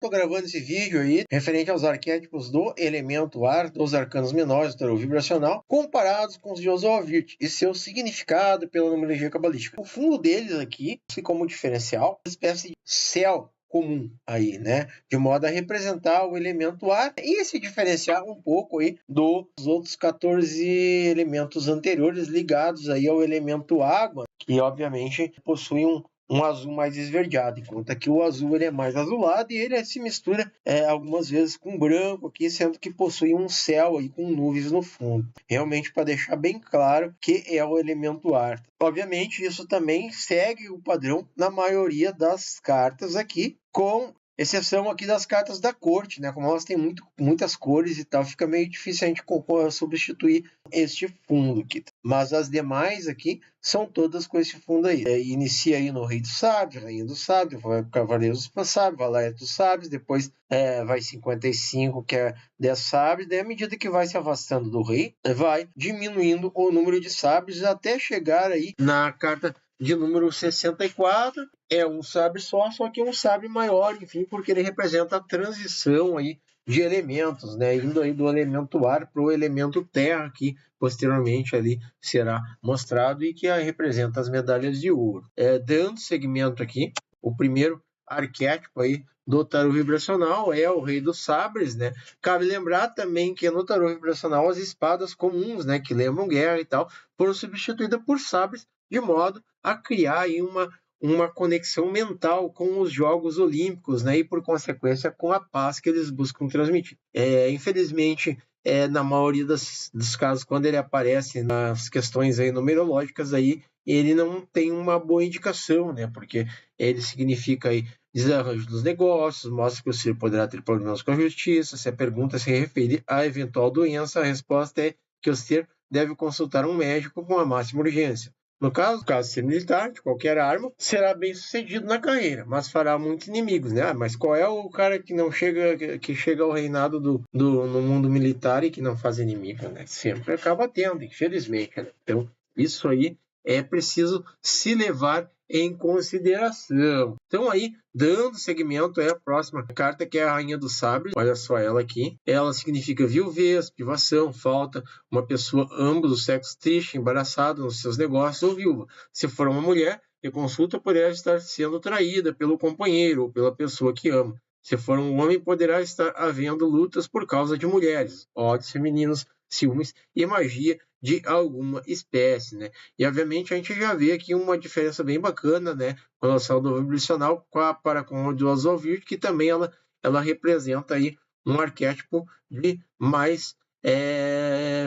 Estou gravando esse vídeo aí referente aos arquétipos do elemento ar dos arcanos menores do tarô vibracional comparados com os de Ozoavirt e seu significado pela numerologia cabalística. O fundo deles aqui, como diferencial, uma espécie de céu comum aí, né? De modo a representar o elemento ar e se diferenciar um pouco aí dos outros 14 elementos anteriores ligados aí ao elemento água, que obviamente possui um azul mais esverdeado, enquanto aqui o azul ele é mais azulado e ele se mistura algumas vezes com branco aqui, sendo que possui um céu aí com nuvens no fundo. Realmente para deixar bem claro que é o elemento ar. Obviamente isso também segue o padrão na maioria das cartas aqui, com exceção aqui das cartas da corte, né? Como elas têm muitas cores e tal, fica meio difícil a gente substituir este fundo aqui. Mas as demais aqui são todas com esse fundo aí. Inicia aí no Rei dos Sábios, Rainha dos Sábios, vai para Cavaleiros dos Sábios, Valete dos Sábios, depois vai 55, que é 10 sábios, daí à medida que vai se afastando do rei, vai diminuindo o número de sábios até chegar aí na carta de número 64, é um sabre só que é um sabre maior, enfim, porque ele representa a transição aí de elementos, né, indo aí do elemento ar para o elemento terra, que posteriormente ali será mostrado e que representa as medalhas de ouro. Dando segmento aqui, o primeiro arquétipo aí do tarô vibracional é o Rei dos Sabres, né? Cabe lembrar também que no tarô vibracional as espadas comuns, né, que lembram guerra e tal, foram substituídas por sabres, de modo a criar aí uma conexão mental com os Jogos Olímpicos, né, e por consequência com a paz que eles buscam transmitir. Infelizmente, na maioria dos casos, quando ele aparece nas questões aí numerológicas, aí, ele não tem uma boa indicação, né, porque ele significa aí desarranjo dos negócios, mostra que o ser poderá ter problemas com a justiça. Se a pergunta se refere a eventual doença, a resposta é que o ser deve consultar um médico com a máxima urgência. No caso de ser militar, de qualquer arma, será bem sucedido na carreira, mas fará muitos inimigos, né? Mas qual é o cara que não chega ao reinado no mundo militar e que não faz inimigo, né? Sempre acaba tendo, infelizmente, né? Então, isso aí é preciso se levar em consideração. Então aí, dando seguimento, a próxima carta, que é a Rainha dos Sabres. Olha só ela aqui. Ela significa viuvez, privação, falta, uma pessoa, ambos os sexos, triste, embaraçado nos seus negócios ou viúva. Se for uma mulher, a consulta poderá estar sendo traída pelo companheiro ou pela pessoa que ama. Se for um homem, poderá estar havendo lutas por causa de mulheres, ódios femininos, ciúmes e magia de alguma espécie, né? E obviamente a gente já vê aqui uma diferença bem bacana, né, com relação do vibracional para com o do Ozoavirt, que também ela representa aí um arquétipo de mais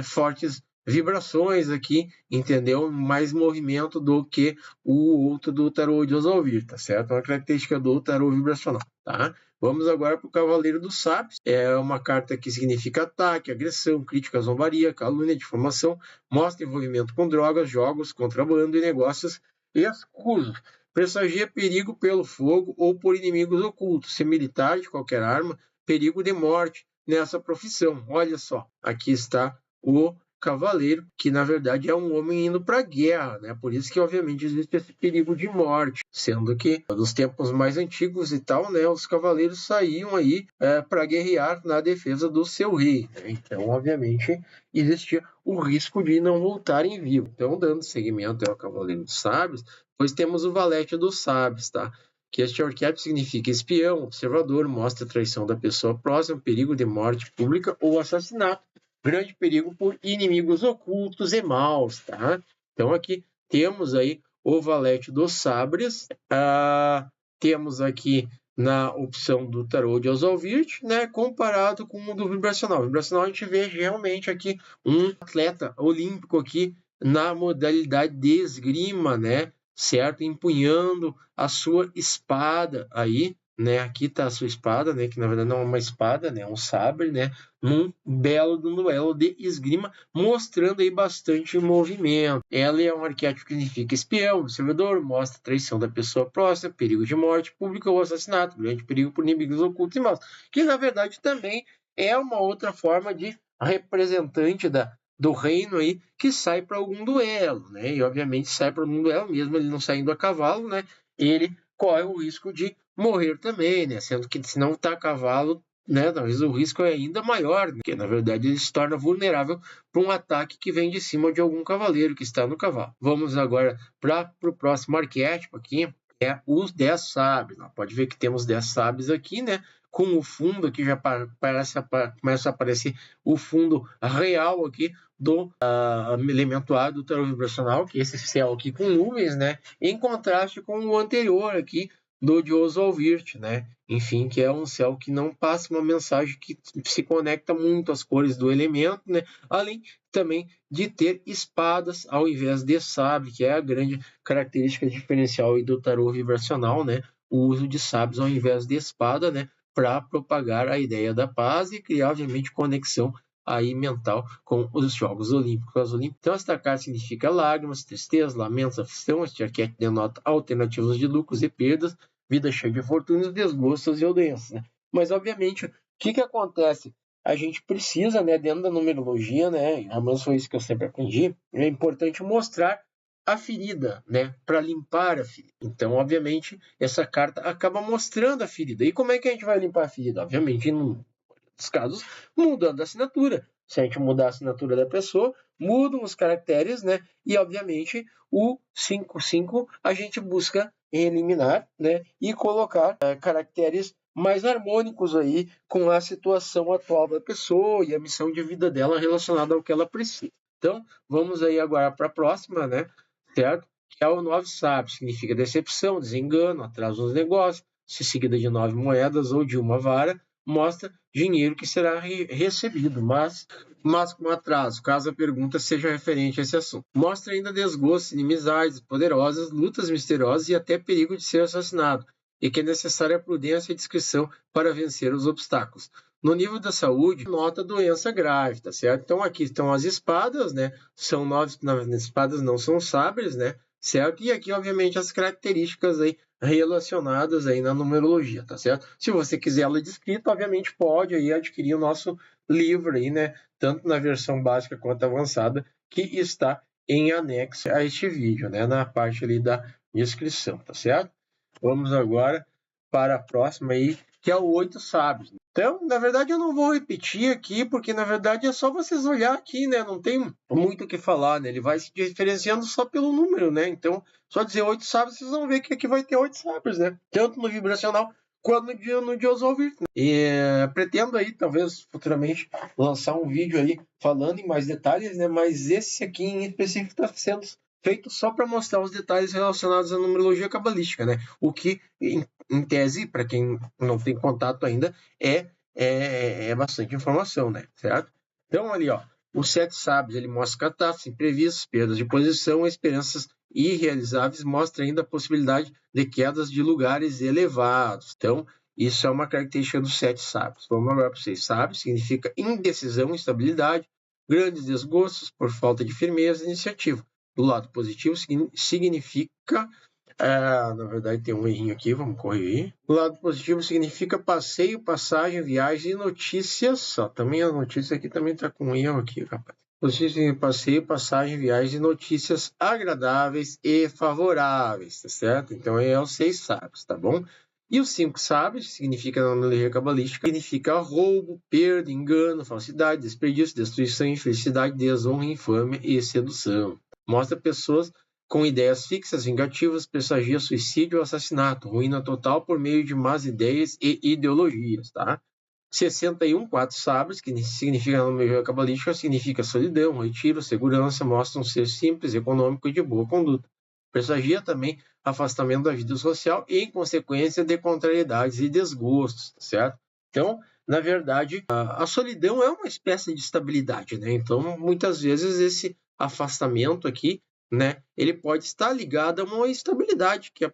fortes vibrações aqui, entendeu? Mais movimento do que o outro do tarô de Ozoavirt, tá certo? É uma característica do tarô vibracional, tá? Vamos agora para o Cavaleiro dos Sábios. É uma carta que significa ataque, agressão, crítica, zombaria, calúnia, difamação, mostra envolvimento com drogas, jogos, contrabando e negócios escusos. Pressagia perigo pelo fogo ou por inimigos ocultos, se militar de qualquer arma, perigo de morte nessa profissão. Olha só, aqui está o cavaleiro, que na verdade é um homem indo para a guerra, né? Por isso que obviamente existe esse perigo de morte, sendo que nos tempos mais antigos e tal, né, os cavaleiros saíam aí para guerrear na defesa do seu rei, né? Então obviamente existia o risco de não voltarem vivos. Então, dando seguimento ao Cavaleiro dos Sábios, pois temos o Valete dos Sábios, tá? Que este arquétipo significa espião, observador, mostra a traição da pessoa próxima, perigo de morte pública ou assassinato, grande perigo por inimigos ocultos e maus, tá? Então aqui temos aí o Valete dos Sabres, temos aqui na opção do tarô de Ozoavirt, né, comparado com o do vibracional. O vibracional a gente vê realmente aqui um atleta olímpico aqui na modalidade de esgrima, né, certo? Empunhando a sua espada aí, né? Aqui está a sua espada, né? Que na verdade não é uma espada, né? É um sabre, né? Num belo duelo de esgrima, mostrando aí bastante movimento. Ela é um arquétipo que significa espião, observador, mostra a traição da pessoa próxima, perigo de morte pública ou assassinato, grande perigo por inimigos ocultos e maus. Que na verdade também é uma outra forma de representante do reino aí que sai para algum duelo, né? E obviamente sai para algum duelo, mesmo ele não saindo a cavalo, né? Ele corre o risco de morrer também, né? Sendo que se não tá a cavalo, né, talvez o risco é ainda maior, né? Porque na verdade ele se torna vulnerável para um ataque que vem de cima de algum cavaleiro que está no cavalo. Vamos agora para o próximo arquétipo aqui, que é os 10 sabres. Pode ver que temos 10 sabres aqui, né? Com o fundo aqui já começa a aparecer o fundo real aqui do elemento ar do tarô vibracional, que é esse céu aqui com nuvens, né? Em contraste com o anterior aqui do de Oswald Wirth, né? Enfim, que é um céu que não passa uma mensagem que se conecta muito às cores do elemento, né? Além também de ter espadas ao invés de sabre, que é a grande característica diferencial aí do tarô vibracional, né? O uso de sabres ao invés de espada, né? Para propagar a ideia da paz e criar, obviamente, conexão aí mental com os Jogos Olímpicos. Então, esta carta significa lágrimas, tristeza, lamentos, aflição. Este arquétipo denota alternativas de lucros e perdas, vida cheia de fortunas, desgostos e doenças, né? Mas, obviamente, o que acontece? A gente precisa, né, dentro da numerologia, né, a menos foi isso que eu sempre aprendi, é importante mostrar a ferida, né, para limpar a ferida. Então, obviamente, essa carta acaba mostrando a ferida. E como é que a gente vai limpar a ferida? Obviamente, nos casos, mudando a assinatura. Se a gente mudar a assinatura da pessoa, mudam os caracteres, né? E, obviamente, o 5/5 a gente busca eliminar, né? E colocar caracteres mais harmônicos aí com a situação atual da pessoa e a missão de vida dela relacionada ao que ela precisa. Então, vamos aí agora para a próxima, né? Certo? Que é o 9 sabres, significa decepção, desengano, atraso nos negócios, se seguida de 9 moedas ou de uma vara, mostra dinheiro que será recebido, mas com atraso, caso a pergunta seja referente a esse assunto. Mostra ainda desgostos, inimizades poderosas, lutas misteriosas e até perigo de ser assassinado, e que é necessária prudência e discrição para vencer os obstáculos. No nível da saúde, nota doença grave, tá certo? Então aqui estão as espadas, né? São 9, as espadas não são sabres, né? Certo? E aqui, obviamente, as características aí relacionadas aí na numerologia, tá certo? Se você quiser ela descrita, obviamente pode aí adquirir o nosso livro aí, né? Tanto na versão básica quanto avançada, que está em anexo a este vídeo, né? Na parte ali da descrição, tá certo? Vamos agora para a próxima aí, que é o 8 sábios. Então, na verdade, eu não vou repetir aqui, porque, na verdade, é só vocês olhar aqui, né? Não tem muito o que falar, né? Ele vai se diferenciando só pelo número, né? Então, só dizer 8 sábios, vocês vão ver que aqui vai ter 8 sábios, né? Tanto no vibracional quanto no de Oswald Wirth. E pretendo aí, talvez, futuramente, lançar um vídeo aí falando em mais detalhes, né? Mas esse aqui em específico está sendo feito só para mostrar os detalhes relacionados à numerologia cabalística, né? O que, em tese, para quem não tem contato ainda, é bastante informação, né? Certo? Então, ali, ó, os 7 sábios, ele mostra catástrofes imprevistas, perdas de posição, esperanças irrealizáveis, mostra ainda a possibilidade de quedas de lugares elevados. Então, isso é uma característica dos 7 sábios. Vamos agora para os 6 sábios, significa indecisão, instabilidade, grandes desgostos por falta de firmeza e iniciativa. Do lado positivo significa, na verdade tem um errinho aqui, vamos corrigir. Do lado positivo significa passeio, passagem, viagem e notícias. Também a notícia aqui também está com um erro aqui, rapaz. Positivo, passeio, passagem, viagem e notícias agradáveis e favoráveis, tá certo? Então é os 6 sábios, tá bom? E os 5 sábios, significa na numerologia cabalística, significa roubo, perda, engano, falsidade, desperdício, destruição, infelicidade, desonra, infâmia e sedução. Mostra pessoas com ideias fixas, vingativas, pressagia suicídio ou assassinato, ruína total por meio de más ideias e ideologias, tá? 61, 4 sábios, que significa na numerologia cabalística, significa solidão, retiro, segurança, mostra um ser simples, econômico e de boa conduta. Pressagia também afastamento da vida social e, em consequência, de contrariedades e desgostos, certo? Então, na verdade, a solidão é uma espécie de estabilidade, né? Então, muitas vezes, esse afastamento aqui, né, ele pode estar ligado a uma instabilidade que a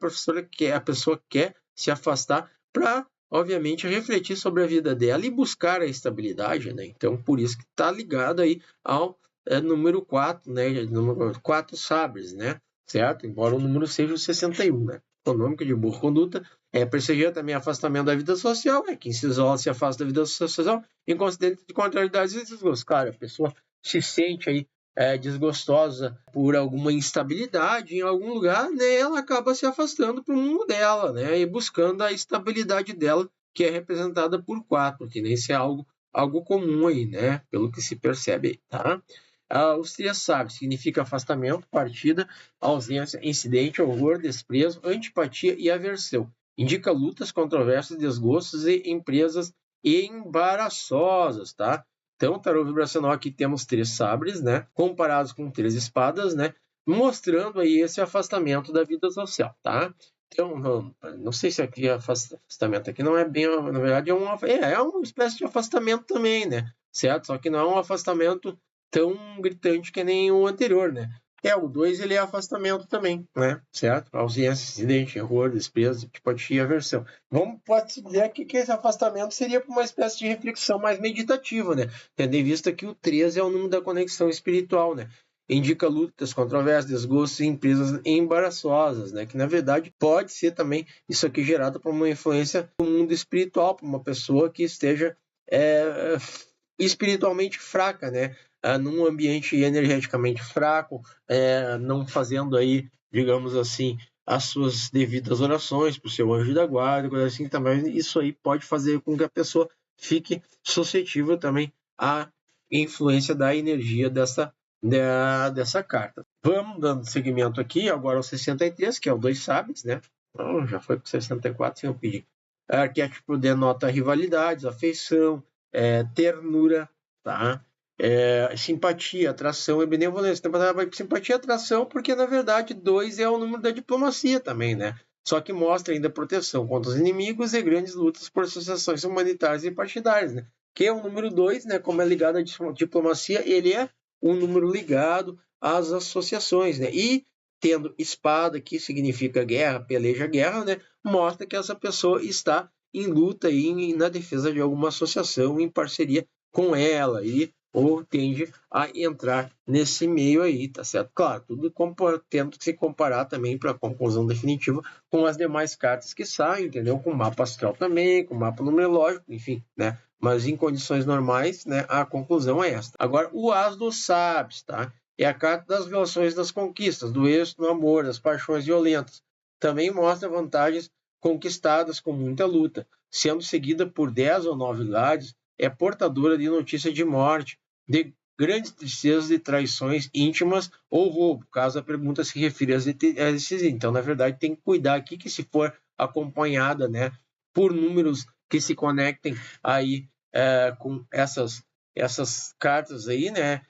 pessoa quer se afastar para, obviamente, refletir sobre a vida dela e buscar a estabilidade, né? Então, por isso que está ligado aí ao número 4, né? Número 4 sabres, né? Certo? Embora o número seja o 61, né? Econômico de boa conduta. Perseguir também afastamento da vida social, quem se isola se afasta da vida social, em consequência de contrariedades e desgostos. Cara, a pessoa se sente aí desgostosa por alguma instabilidade em algum lugar, né, ela acaba se afastando para o mundo dela, né, e buscando a estabilidade dela, que é representada por 4, que nem se é algo comum aí, né, pelo que se percebe aí, tá? Os 3 sabres significa afastamento, partida, ausência, incidente, horror, desprezo, antipatia e aversão. Indica lutas, controvérsias, desgostos e empresas embaraçosas, tá? Então, o tarô vibracional aqui temos 3 sabres, né? Comparados com 3 espadas, né? Mostrando aí esse afastamento da vida social, tá? Então, não sei se aqui afastamento aqui não é bem, na verdade é uma espécie de afastamento também, né? Certo? Só que não é um afastamento tão gritante que nem o anterior, né? O 2 ele é afastamento também, né? Certo? Ausência, incidente, erro, desprezo, antipatia e aversão. Pode-se dizer que esse afastamento seria uma espécie de reflexão mais meditativa, né? Tendo em vista que o 3 é o número da conexão espiritual, né? Indica lutas, controvérsias, desgostos e empresas embaraçosas, né? Que na verdade pode ser também isso aqui gerado por uma influência do mundo espiritual, por uma pessoa que esteja espiritualmente fraca, né? Num ambiente energeticamente fraco, não fazendo aí, digamos assim, as suas devidas orações para o seu anjo da guarda, coisa assim, também isso aí pode fazer com que a pessoa fique suscetível também à influência da energia dessa carta. Vamos dando seguimento aqui, agora ao 63, que é o 2 sabres, né? Então, já foi para o 64 sem eu pedir. Arquétipo denota rivalidades, afeição, ternura, tá? Simpatia, atração e benevolência. Simpatia e atração, porque na verdade 2 é o número da diplomacia também, né? Só que mostra ainda proteção contra os inimigos e grandes lutas por associações humanitárias e partidárias, né? Que é o número 2, né? Como é ligado à diplomacia, ele é um número ligado às associações, né? E tendo espada, que significa guerra, peleja, guerra, né? Mostra que essa pessoa está em luta e na defesa de alguma associação, em parceria com ela, ou tende a entrar nesse meio aí, tá certo? Claro, tudo tendo que se comparar também para a conclusão definitiva com as demais cartas que saem, entendeu? Com o mapa astral também, com o mapa numerológico, enfim, né? Mas em condições normais, né, a conclusão é esta. Agora, o As dos Sabres, tá? É a carta das relações, das conquistas, do êxito no amor, das paixões violentas. Também mostra vantagens conquistadas com muita luta, sendo seguida por 10 ou 9 lados, é portadora de notícia de morte, de grandes tristezas, de traições íntimas ou roubo, caso a pergunta se refira a esses. Então, na verdade, tem que cuidar aqui que se for acompanhada, né, por números que se conectem aí com essas cartas aí, né,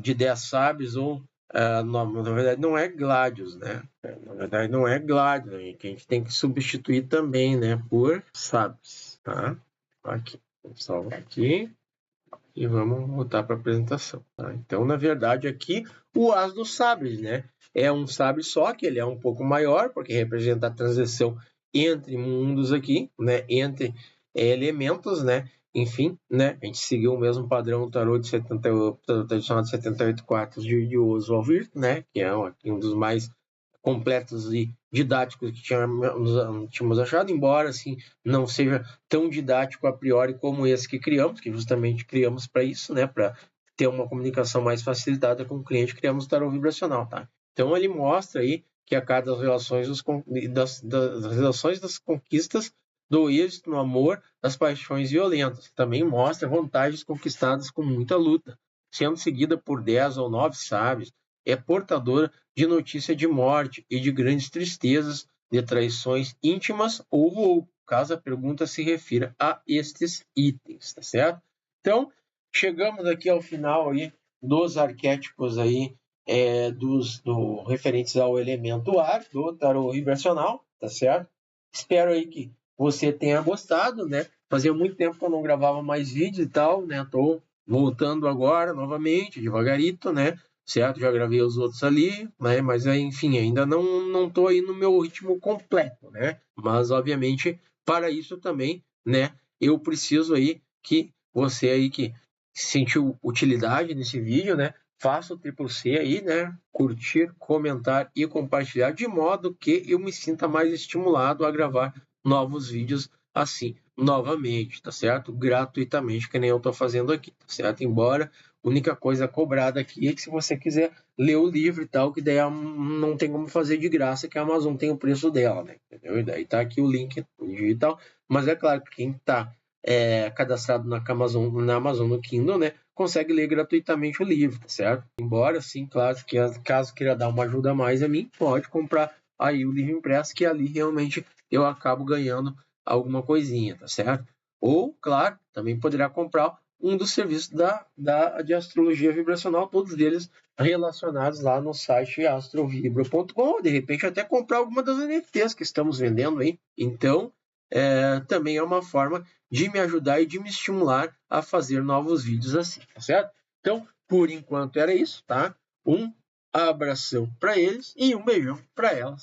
de 10 sábios ou na verdade não é Gladius, né? Na verdade não é Gladius, que a gente tem que substituir também, né, por sábios, tá? Aqui, vamos salvar aqui e vamos voltar para a apresentação, tá? Então, na verdade, aqui o As dos Sabres, né? É um sabre só, que ele é um pouco maior, porque representa a transição entre mundos aqui, né? Entre elementos, né? Enfim, né? A gente seguiu o mesmo padrão do tarô de 78, tradicional de 78 quartos de Oswald Wirth, né? Que é um dos mais completos e didáticos que tínhamos achado, embora assim não seja tão didático a priori como esse que criamos, que justamente criamos para isso, né? Para ter uma comunicação mais facilitada com o cliente, criamos o tarô vibracional, tá? Então ele mostra aí que a cada das relações das conquistas, do êxito no amor, das paixões violentas. Também mostra vantagens conquistadas com muita luta, sendo seguida por 10 ou 9 sábios. É portadora de notícia de morte e de grandes tristezas, de traições íntimas ou roubo, caso a pergunta se refira a estes itens, tá certo? Então, chegamos aqui ao final aí dos arquétipos aí referentes ao elemento ar do tarô vibracional, tá certo? Espero aí que você tenha gostado, né? Fazia muito tempo que eu não gravava mais vídeos e tal, né? Tô voltando agora novamente, devagarito, né? Certo? Já gravei os outros ali, né? Mas enfim, ainda não tô aí no meu ritmo completo, né? Mas obviamente para isso também, né? Eu preciso aí que você aí que sentiu utilidade nesse vídeo, né? Faça o triplo C aí, né? Curtir, comentar e compartilhar, de modo que eu me sinta mais estimulado a gravar novos vídeos assim, novamente, tá certo? Gratuitamente, que nem eu tô fazendo aqui, tá certo? Embora única coisa cobrada aqui é que se você quiser ler o livro e tal, que daí não tem como fazer de graça, que a Amazon tem o preço dela, né? Entendeu? E daí tá aqui o link digital. Mas é claro que quem está cadastrado na Amazon no Kindle, né, consegue ler gratuitamente o livro, tá certo? Embora, sim, claro, que caso queira dar uma ajuda a mais a mim, pode comprar aí o livro impresso, que ali realmente eu acabo ganhando alguma coisinha, tá certo? Ou, claro, também poderá comprar um dos serviços de astrologia vibracional, todos eles relacionados lá no site astrovibra.com, de repente até comprar alguma das NFTs que estamos vendendo aí. Então, também é uma forma de me ajudar e de me estimular a fazer novos vídeos assim, tá certo? Então, por enquanto era isso, tá? Um abração para eles e um beijão para elas.